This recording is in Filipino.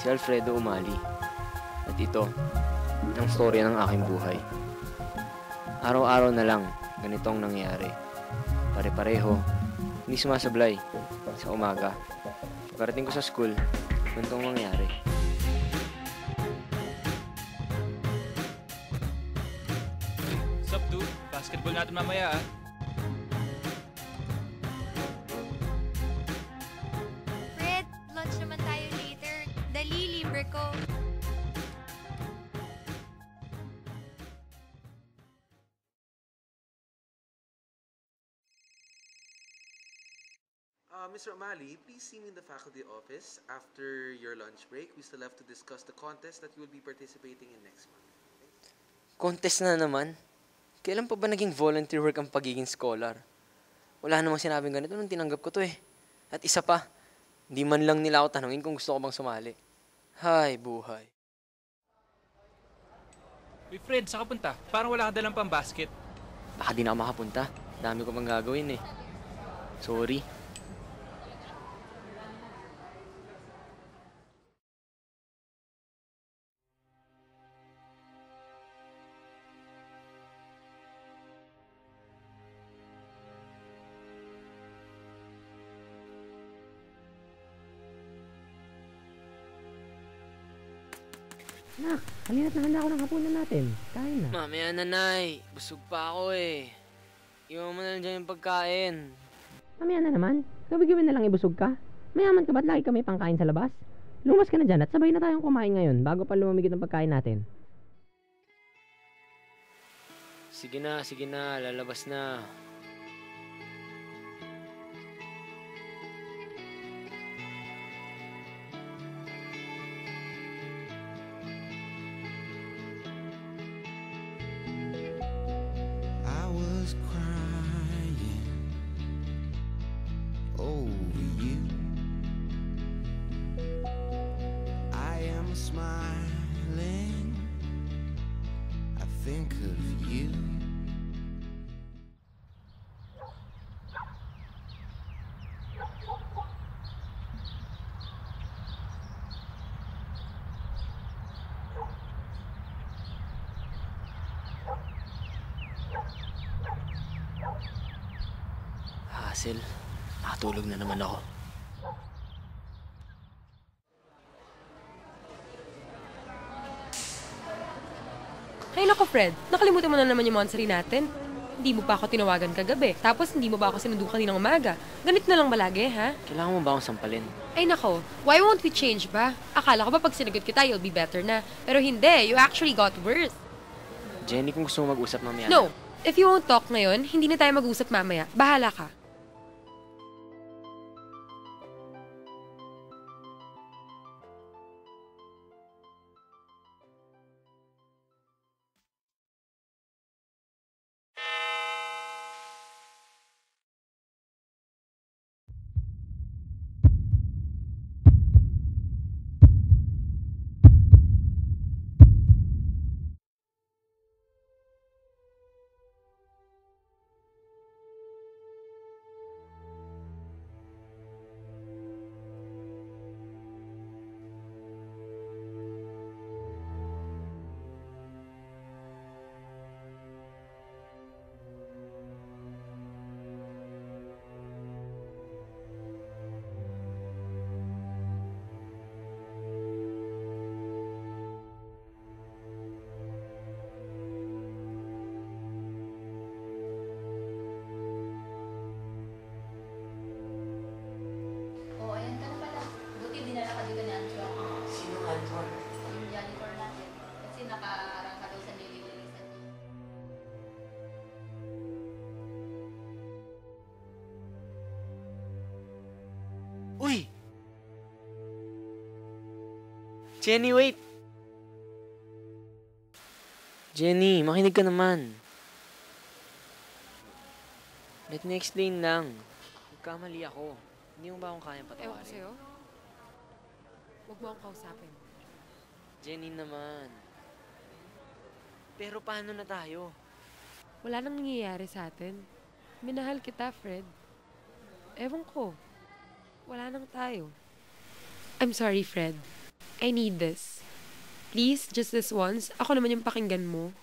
si Alfredo Umali. At ito, ang storya ng aking buhay. Araw-araw na lang, ganito ang nangyayari. Pare-pareho, hindi sumasablay. Sa umaga, pagkarating ko sa school, ganito ang nangyayari. Sup, dude? Basketball natin mamaya, ah. Fred, lunch naman tayo later. Dali, libre ko. Mr. O'Malley, please see me in the faculty office after your lunch break. We still have to discuss the contest that you will be participating in next month. Contest na naman? Kailan pa ba naging volunteer work ang pagiging scholar? Wala namang sinabing ganito nung tinanggap ko to eh. At isa pa, hindi man lang nila ako tanungin kung gusto ko bang sumali. Hay, buhay. Uy, Fred, saan ka punta? Parang wala ka dalang pang basket. Baka di na ako makapunta. Dami ko pang gagawin eh. Sorry. Nak, halina't nahanda ako ng hapunan natin. Kain na. Mamaya na, Nay. Busog pa ako eh. Iwan mo na lang dyan yung pagkain. Mamaya na naman. Gabi-gabi na lang ibusog ka. Mayaman ka ba't lagi kami pangkain sa labas? Lumas ka na dyan at sabay na tayong kumain ngayon bago pa lumamigit ang pagkain natin. Sige na. Lalabas na. I was crying over you. I am smiling. I think of you. Hassel, nakatulog na naman ako. Ay nako Fred, nakalimutan mo na naman yung monthsary natin. Hindi mo pa ako tinawagan kagabi, tapos hindi mo ba ako sinundo kaninang umaga. Ganit na lang balagi, ha? Kailangan mo ba akong sampalin? Ay nako, why won't we change ba? Akala ko ba pag sinagot kita, you'll be better na. Pero hindi, you actually got worse. Jenny, kung gusto mo mag-usap mamaya. No, if you won't talk ngayon, hindi na tayo mag-usap mamaya. Bahala ka. Oh, ayan ka na pala. Buti dinala ka dito ni Anton. Sino Anton? Yung janitor natin. Kasi nakaarang ka daw sa nililinisan niya. Uy! Jenny, wait! Jenny, makinig ka naman. Let me explain lang. Nagkamali ako. Hindi mo ba akong kayang Ewan ko patawarin? sa'yo. Huwag mo akong kausapin. Jenny naman. Pero paano na tayo? Wala nang nangyayari sa atin. Minahal kita, Fred. Ewan ko. Wala nang tayo. I'm sorry, Fred. I need this. Please, just this once, ako naman yung pakinggan mo.